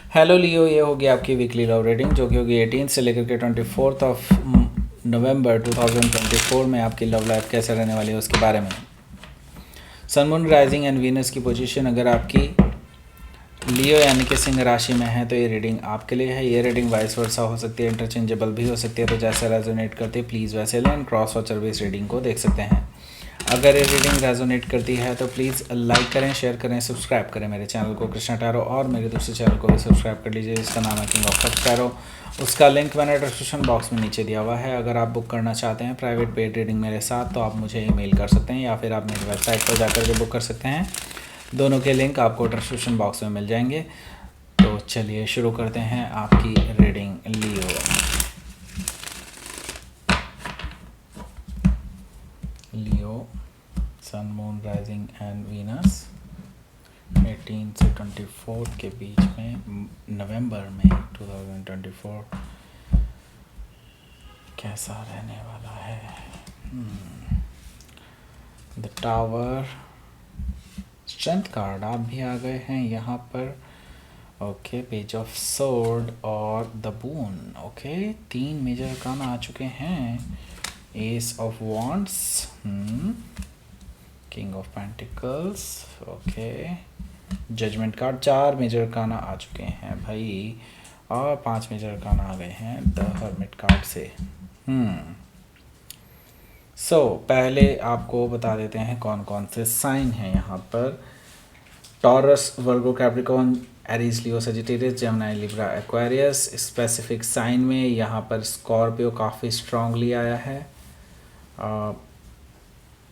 Hello लियो, ये होगी आपकी वीकली लव रीडिंग जो कि होगी 18 से लेकर के 24 ऑफ नवंबर 2024 में आपकी लव लाइफ कैसे रहने वाली है उसके बारे में। Sun moon rising and Venus की पोजीशन अगर आपकी लियो यानी कि सिंह राशि में है तो ये रीडिंग आपके लिए है। ये रीडिंग वाइस वर्सा हो सकती है, इंटरचेंजेबल भी हो सकती है, तो जैसे रेजोनेट करती है प्लीज़ वैसे लें। क्रॉस वॉचर भी इस रीडिंग को देख सकते हैं। अगर ये रीडिंग रेजोनेट करती है तो प्लीज़ लाइक करें, शेयर करें, सब्सक्राइब करें मेरे चैनल को कृष्णा टैरो, और मेरे दूसरे चैनल को भी सब्सक्राइब कर लीजिए जिसका नाम है किंग ऑफ कप्स टैरो। उसका लिंक मैंने डिस्क्रिप्शन बॉक्स में नीचे दिया हुआ है। अगर आप बुक करना चाहते हैं प्राइवेट पेड रीडिंग मेरे साथ तो आप मुझे ईमेल कर सकते हैं या फिर आप मेरी वेबसाइट पर जाकर के बुक कर सकते हैं। दोनों के लिंक आपको डिस्क्रिप्शन बॉक्स में मिल जाएंगे। तो चलिए शुरू करते हैं आपकी reading Leo. Leo sun moon rising and Venus 18 से 24 के बीच में नवंबर में 2024 कैसा रहने वाला है। द टावर, स्ट्रेंथ कार्ड आप भी आ गए हैं यहाँ पर। ओके, पेज ऑफ सोर्ड और the moon. Okay, 3 major arcana आ चुके हैं। Ace of wands, king of pentacles, okay, judgment card. 4 major arcana आ चुके हैं भाई, और 5 मेजर काना आ गए हैं द हर्मिट कार्ड से। पहले आपको बता देते हैं कौन कौन से साइन हैं यहाँ पर। Taurus, Virgo, Capricorn, Aries, Leo, Sagittarius, Gemini, Libra, Aquarius. Specific sign में यहाँ पर स्कॉर्पियो काफ़ी स्ट्रांगली आया है,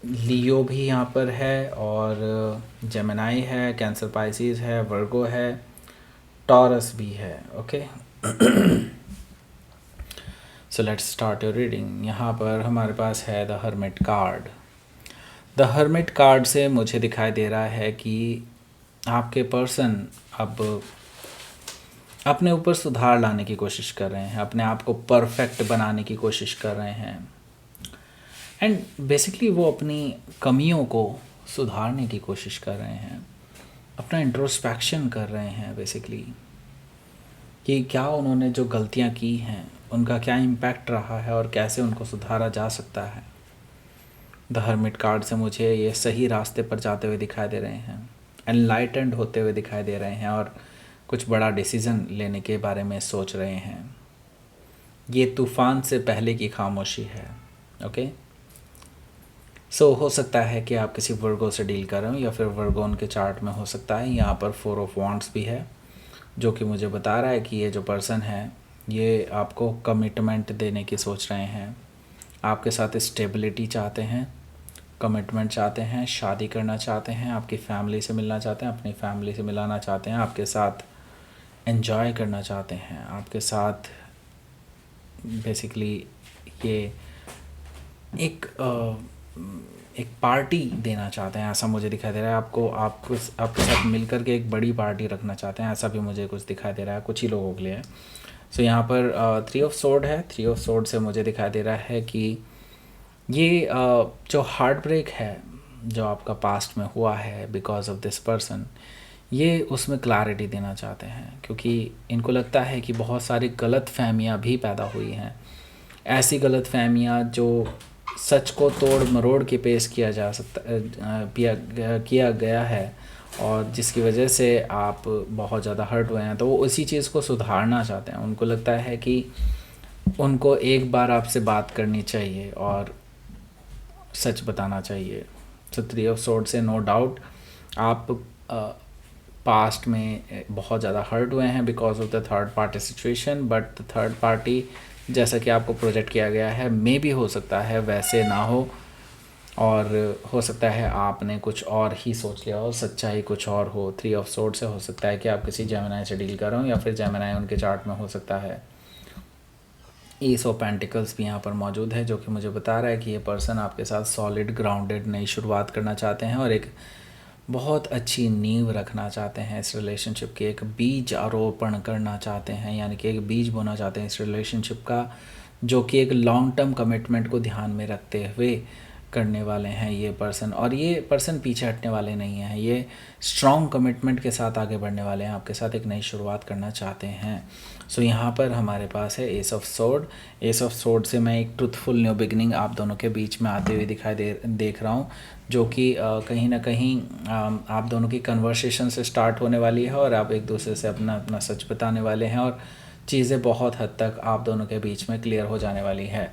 लियो भी यहाँ पर है, और जेमिनी है, कैंसर, पाइसिस है, वर्गो है, टॉरस भी है। Okay, so let's start your reading. यहाँ पर हमारे पास है the hermit card. The hermit card से मुझे दिखाई दे रहा है कि आपके पर्सन अब अपने ऊपर सुधार लाने की कोशिश कर रहे हैं, अपने आप को परफेक्ट बनाने की कोशिश कर रहे हैं, एंड बेसिकली वो अपनी कमियों को सुधारने की कोशिश कर रहे हैं, अपना इंट्रोस्पेक्शन कर रहे हैं बेसिकली कि क्या उन्होंने जो गलतियां की हैं उनका क्या इम्पैक्ट रहा है और कैसे उनको सुधारा जा सकता है। द हर्मिट कार्ड से मुझे ये सही रास्ते पर जाते हुए दिखाई दे रहे हैं, एनलाइटेंड होते हुए दिखाई दे रहे हैं, और कुछ बड़ा डिसीज़न लेने के बारे में सोच रहे हैं। ये तूफ़ान से पहले की खामोशी है। ओके, हो सकता है कि आप किसी वर्गो से डील कर रहे हो या फिर वर्गो उनके चार्ट में हो सकता है। यहाँ पर 4 ऑफ वॉन्ड्स भी है जो कि मुझे बता रहा है कि ये जो पर्सन है ये आपको कमिटमेंट देने की सोच रहे हैं, आपके साथ स्टेबिलिटी चाहते हैं, कमिटमेंट चाहते हैं, शादी करना चाहते हैं, आपकी फैमिली से मिलना चाहते हैं, अपनी फैमिली से मिलाना चाहते हैं, आपके साथ एंजॉय करना चाहते हैं, आपके साथ बेसिकली ये एक पार्टी देना चाहते हैं, ऐसा मुझे दिखाई दे रहा है। आपके साथ मिलकर के एक बड़ी पार्टी रखना चाहते हैं, ऐसा भी मुझे कुछ दिखाई दे रहा है कुछ ही लोगों के लिए। यहाँ पर 3 ऑफ सोर्ड है। 3 ऑफ सोर्ड से मुझे दिखाई दे रहा है कि ये जो हार्ट ब्रेक है जो आपका पास्ट में हुआ है बिकॉज ऑफ दिस पर्सन, ये उसमें क्लैरिटी देना चाहते हैं, क्योंकि इनको लगता है कि बहुत सारी गलत फहमियाँ भी पैदा हुई हैं, ऐसी गलत फहमियाँ जो सच को तोड़ मरोड़ के पेश किया जा सकता किया गया है, और जिसकी वजह से आप बहुत ज़्यादा हर्ट हुए हैं, तो वो उसी चीज़ को सुधारना चाहते हैं। उनको लगता है कि उनको एक बार आपसे बात करनी चाहिए और सच बताना चाहिए। 3 ऑफ सोर्ड से नो डाउट आप पास्ट में बहुत ज़्यादा हर्ट हुए हैं because of the third party situation, but the third party जैसा कि आपको प्रोजेक्ट किया गया है मे भी हो सकता है वैसे ना हो, और हो सकता है आपने कुछ और ही सोच लिया हो, सच्चाई कुछ और हो। 3 ऑफ सोर्ड से हो सकता है कि आप किसी जेमिनी से डील कर रहे हो या फिर जेमिनी उनके चार्ट में हो सकता है। एस ऑफ पेंटिकल्स भी यहाँ पर मौजूद है जो कि मुझे बता रहा है कि ये पर्सन आपके साथ सॉलिड ग्राउंडेड नई शुरुआत करना चाहते हैं और एक बहुत अच्छी नींव रखना चाहते हैं इस रिलेशनशिप की, एक बीज आरोपण करना चाहते हैं, यानी कि एक बीज बोना चाहते हैं इस रिलेशनशिप का, जो कि एक लॉन्ग टर्म कमिटमेंट को ध्यान में रखते हुए करने वाले हैं ये पर्सन, और ये पर्सन पीछे हटने वाले नहीं हैं। ये स्ट्रॉन्ग कमिटमेंट के साथ आगे बढ़ने वाले हैं, आपके साथ एक नई शुरुआत करना चाहते हैं। सो यहाँ पर हमारे पास है S of sword. S of sword से मैं एक ट्रुथफुल न्यू बिगनिंग आप दोनों के बीच में आते हुए देख रहा हूँ, जो कि कहीं ना कहीं आप दोनों की कन्वर्सेशन से स्टार्ट होने वाली है और आप एक दूसरे से अपना अपना सच बताने वाले हैं, और चीज़ें बहुत हद तक आप दोनों के बीच में क्लियर हो जाने वाली है।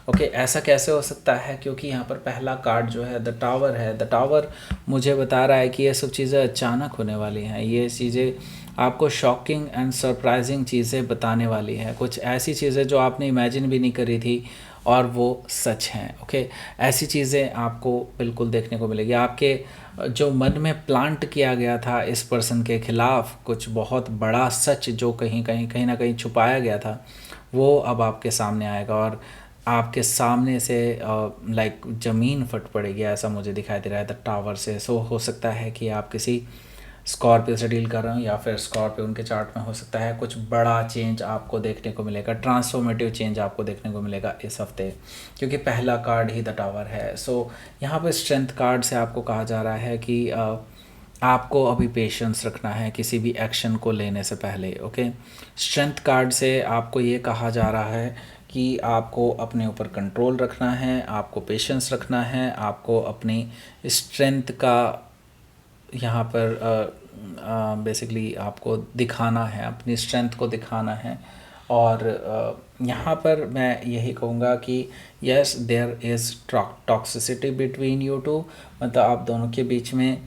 ओके, ऐसा कैसे हो सकता है? क्योंकि यहाँ पर पहला कार्ड जो है द टावर है। द टावर मुझे बता रहा है कि ये सब चीज़ें अचानक होने वाली हैं। ये चीज़ें आपको शॉकिंग एंड सरप्राइजिंग चीज़ें बताने वाली है, कुछ ऐसी चीज़ें जो आपने इमेजिन भी नहीं करी थी और वो सच हैं। ओके, ऐसी चीज़ें आपको बिल्कुल देखने को मिलेगी। आपके जो मन में प्लांट किया गया था इस पर्सन के ख़िलाफ़, कुछ बहुत बड़ा सच जो कहीं ना कहीं छुपाया गया था, वो अब आपके सामने आएगा और आपके सामने से लाइक ज़मीन फट पड़ेगी, ऐसा मुझे दिखाई दे रहा है द टावर से। सो हो सकता है कि आप किसी स्कॉर्पियो से डील कर रहे हो, या फिर स्कॉर्पियो उनके चार्ट में हो सकता है। कुछ बड़ा चेंज आपको देखने को मिलेगा, ट्रांसफॉर्मेटिव चेंज आपको देखने को मिलेगा इस हफ्ते, क्योंकि पहला कार्ड ही द टावर है। सो यहाँ पर स्ट्रेंथ कार्ड से आपको कहा जा रहा है कि आपको अभी पेशेंस रखना है किसी भी एक्शन को लेने से पहले। ओके, स्ट्रेंथ कार्ड से आपको ये कहा जा रहा है कि आपको अपने ऊपर कंट्रोल रखना है, आपको पेशेंस रखना है, आपको अपनी स्ट्रेंथ का यहाँ पर बेसिकली आपको दिखाना है, अपनी स्ट्रेंथ को दिखाना है। और यहाँ पर मैं यही कहूँगा कि yes, there is toxicity between you two, मतलब आप दोनों के बीच में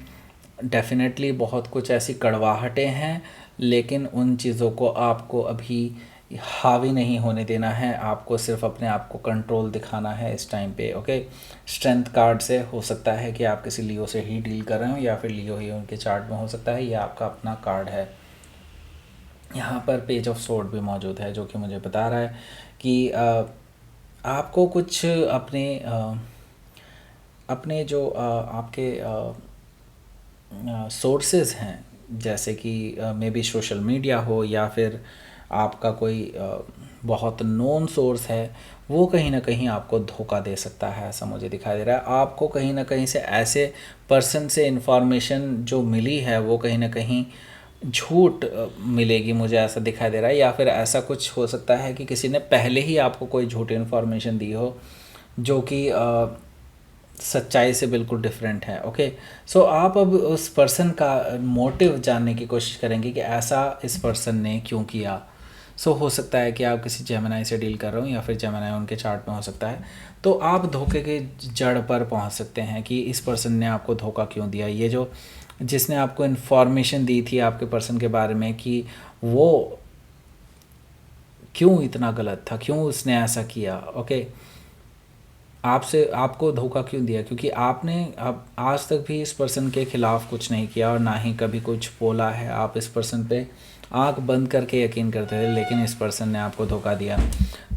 डेफिनेटली बहुत कुछ ऐसी कड़वाहटें हैं, लेकिन उन चीज़ों को आपको अभी हावी नहीं होने देना है। आपको सिर्फ अपने आप को कंट्रोल दिखाना है इस टाइम पे। ओके, स्ट्रेंथ कार्ड से हो सकता है कि आप किसी लियो से ही डील कर रहे हो, या फिर लियो ही उनके चार्ट में हो सकता है, ये आपका अपना कार्ड है। यहाँ पर पेज ऑफ सोर्ड भी मौजूद है, जो कि मुझे बता रहा है कि आपको कुछ अपने जो आपके सोर्सेज हैं, जैसे कि मे बी सोशल मीडिया हो, या फिर आपका कोई बहुत नोन सोर्स है, वो कहीं ना कहीं आपको धोखा दे सकता है, ऐसा मुझे दिखाई दे रहा है। आपको कहीं ना कहीं से ऐसे पर्सन से इन्फॉर्मेशन जो मिली है वो कहीं ना कहीं झूठ मिलेगी, मुझे ऐसा दिखाई दे रहा है। या फिर ऐसा कुछ हो सकता है कि किसी ने पहले ही आपको कोई झूठी इन्फॉर्मेशन दी हो, जो कि सच्चाई से बिल्कुल डिफरेंट है। ओके, सो आप अब उस पर्सन का मोटिव जानने की कोशिश करेंगे कि ऐसा इस पर्सन ने क्यों किया। सो हो सकता है कि आप किसी जेमिनाई से डील कर रहे हो, या फिर जेमिनाई उनके चार्ट में हो सकता है। तो आप धोखे के जड़ पर पहुंच सकते हैं कि इस पर्सन ने आपको धोखा क्यों दिया। ये जो जिसने आपको इन्फॉर्मेशन दी थी आपके पर्सन के बारे में कि वो क्यों इतना गलत था, क्यों उसने ऐसा किया। ओके, आपको धोखा क्यों दिया, क्योंकि आपने अब आज तक भी इस पर्सन के ख़िलाफ़ कुछ नहीं किया और ना ही कभी कुछ बोला है। आप इस पर्सन पे आंख बंद करके यकीन करते थे, लेकिन इस पर्सन ने आपको धोखा दिया।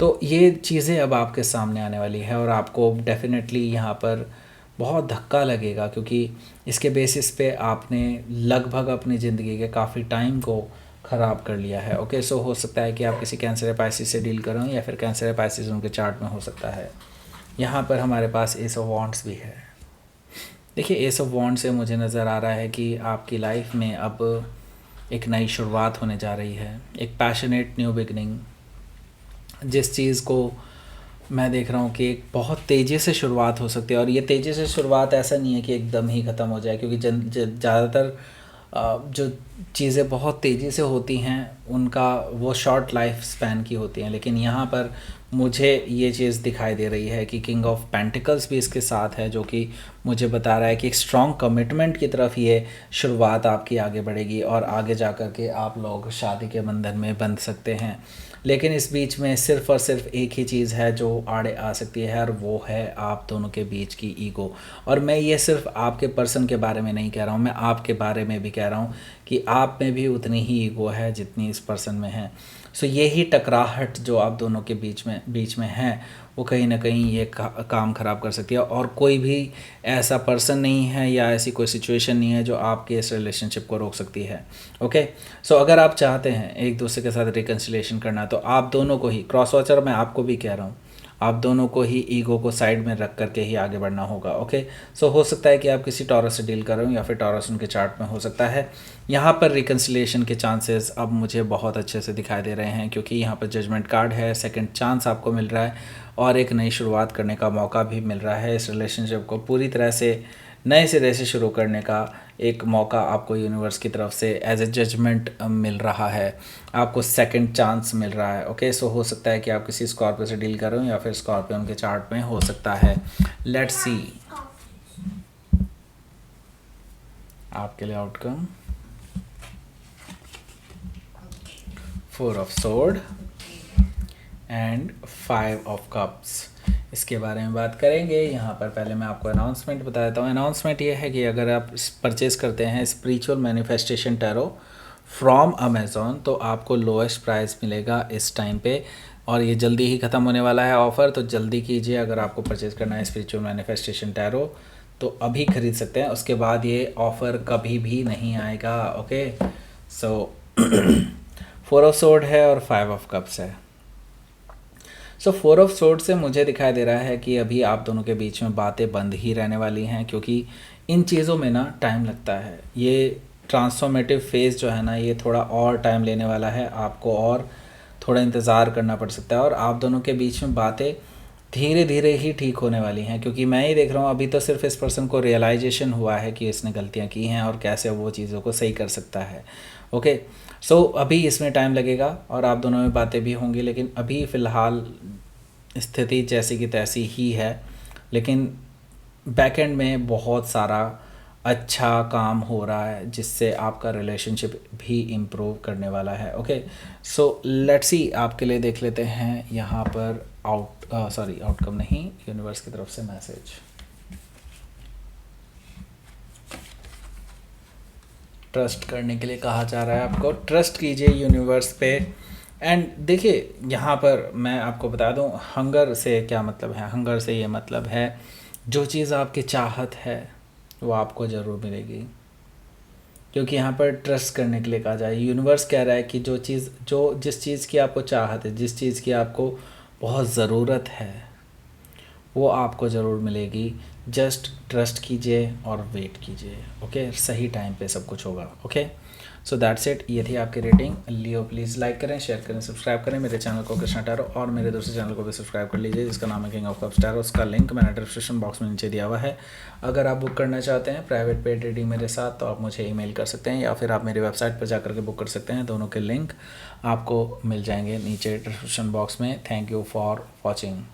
तो ये चीज़ें अब आपके सामने आने वाली है, और आपको डेफिनेटली यहाँ पर बहुत धक्का लगेगा, क्योंकि इसके बेसिस पे आपने लगभग अपनी ज़िंदगी के काफ़ी टाइम को ख़राब कर लिया है। ओके, सो हो सकता है कि आप किसी कैंसर या पाइसिस से डील कर रहे हो, या फिर कैंसर या पाइसिस उनके चार्ट में हो सकता है। यहाँ पर हमारे पास एस ऑफ वॉन्ड्स भी है। देखिए, एस ऑफ वॉन्ड से मुझे नज़र आ रहा है कि आपकी लाइफ में अब एक नई शुरुआत होने जा रही है, एक पैशनेट न्यू बिगनिंग। जिस चीज़ को मैं देख रहा हूँ कि एक बहुत तेज़ी से शुरुआत हो सकती है, और ये तेज़ी से शुरुआत ऐसा नहीं है कि एकदम ही ख़त्म हो जाए, क्योंकि ज़्यादातर जो चीज़ें बहुत तेज़ी से होती हैं उनका वो शॉर्ट लाइफ स्पैन की होती हैं। लेकिन यहाँ पर मुझे ये चीज़ दिखाई दे रही है कि किंग ऑफ पेंटिकल्स भी इसके साथ है, जो कि मुझे बता रहा है कि एक स्ट्रॉन्ग कमिटमेंट की तरफ ये शुरुआत आपकी आगे बढ़ेगी, और आगे जा कर के आप लोग शादी के बंधन में बंध सकते हैं। लेकिन इस बीच में सिर्फ़ और सिर्फ एक ही चीज़ है जो आड़े आ सकती है, और वो है आप दोनों के बीच की ईगो। और मैं ये सिर्फ आपके पर्सन के बारे में नहीं कह रहा हूँ, मैं आपके बारे में भी कह रहा हूँ कि आप में भी उतनी ही ईगो है जितनी इस पर्सन में है। सो यही टकराहट जो आप दोनों के बीच में है, वो कहीं ना कहीं ये काम ख़राब कर सकती है। और कोई भी ऐसा पर्सन नहीं है या ऐसी कोई सिचुएशन नहीं है जो आपके इस रिलेशनशिप को रोक सकती है। ओके, सो अगर आप चाहते हैं एक दूसरे के साथ रिकन्सिलेशन करना, तो आप दोनों को ही, क्रॉस वॉचर मैं आपको भी कह रहा हूँ, आप दोनों को ही ईगो को साइड में रख करके ही आगे बढ़ना होगा। ओके, सो हो सकता है कि आप किसी टॉरस से डील कर रहे हो या फिर टॉरस उनके चार्ट में हो सकता है। यहाँ पर रिकन्सिलिएशन के चांसेस अब मुझे बहुत अच्छे से दिखाई दे रहे हैं, क्योंकि यहाँ पर जजमेंट कार्ड है, सेकंड चांस आपको मिल रहा है और एक नई शुरुआत करने का मौका भी मिल रहा है। इस रिलेशनशिप को पूरी तरह से नए सिरे से शुरू करने का एक मौका आपको यूनिवर्स की तरफ से एज ए जजमेंट मिल रहा है, आपको सेकंड चांस मिल रहा है। ओके, सो हो सकता है कि आप किसी स्कॉर्पियो से डील कर रहे हो या फिर स्कॉर्पियो उनके चार्ट में हो सकता है। लेट्स सी आपके लिए outcome. 4 of sword and 5 of cups, इसके बारे में बात करेंगे। यहाँ पर पहले मैं आपको अनाउंसमेंट बता देता हूँ। अनाउंसमेंट ये है कि अगर आप परचेज़ करते हैं spiritual manifestation tarot from Amazon तो आपको लोएस्ट प्राइस मिलेगा इस टाइम पे, और ये जल्दी ही ख़त्म होने वाला है ऑफ़र, तो जल्दी कीजिए। अगर आपको परचेज़ करना है स्पिरिचुअल मैनिफेस्टेशन टैरो तो अभी ख़रीद सकते हैं, उसके बाद ये ऑफ़र कभी भी नहीं आएगा। ओके, सो 4 ऑफ सोर्ड है और 5 ऑफ कप्स है। सो 4 ऑफ सोर्ड से मुझे दिखाई दे रहा है कि अभी आप दोनों के बीच में बातें बंद ही रहने वाली हैं, क्योंकि इन चीज़ों में ना टाइम लगता है। ये ट्रांसफॉर्मेटिव फेज़ जो है ना, ये थोड़ा और टाइम लेने वाला है, आपको और थोड़ा इंतज़ार करना पड़ सकता है, और आप दोनों के बीच में बातें धीरे धीरे ही ठीक होने वाली हैं। क्योंकि मैं ये देख रहा हूँ अभी तो सिर्फ इस पर्सन को रियलाइजेशन हुआ है कि इसने गलतियाँ की हैं और कैसे वो चीज़ों को सही कर सकता है। ओके, सो अभी इसमें टाइम लगेगा और आप दोनों में बातें भी होंगी, लेकिन अभी फ़िलहाल स्थिति जैसी की तैसी ही है, लेकिन बैकएंड में बहुत सारा अच्छा काम हो रहा है जिससे आपका रिलेशनशिप भी इम्प्रूव करने वाला है। ओके, सो लेट्स सी आपके लिए देख लेते हैं यहाँ पर आउटकम नहीं, यूनिवर्स की तरफ से मैसेज। ट्रस्ट करने के लिए कहा जा रहा है आपको, ट्रस्ट कीजिए यूनिवर्स पे। एंड देखिए यहाँ पर मैं आपको बता दूँ हंगर से क्या मतलब है। हंगर से ये मतलब है जो चीज़ आपकी चाहत है वो आपको ज़रूर मिलेगी, क्योंकि यहाँ पर ट्रस्ट करने के लिए कहा जाए। यूनिवर्स कह रहा है कि जिस चीज़ की आपको चाहत है, जिस चीज़ की आपको बहुत ज़रूरत है वो आपको ज़रूर मिलेगी। जस्ट ट्रस्ट कीजिए और वेट कीजिए। ओके, सही टाइम पे सब कुछ होगा। Okay, so that's it. ये थी आपकी रेटिंग। लियो प्लीज़ लाइक करें, शेयर करें, सब्सक्राइब करें मेरे चैनल को कृष्णा टैरो, और मेरे दूसरे चैनल को भी सब्सक्राइब कर लीजिए जिसका नाम है किंग ऑफ कप्स टैरो। उसका लिंक मैंने डिस्क्रिप्शन बॉक्स में नीचे दिया हुआ है। अगर आप बुक करना चाहते हैं प्राइवेट पेड रीडिंग मेरे साथ तो आप मुझे ईमेल कर सकते हैं, या फिर आप मेरी वेबसाइट पर जाकर के बुक कर सकते हैं। दोनों के लिंक आपको मिल जाएंगे नीचे डिस्क्रिप्शन बॉक्स में। Thank you for watching.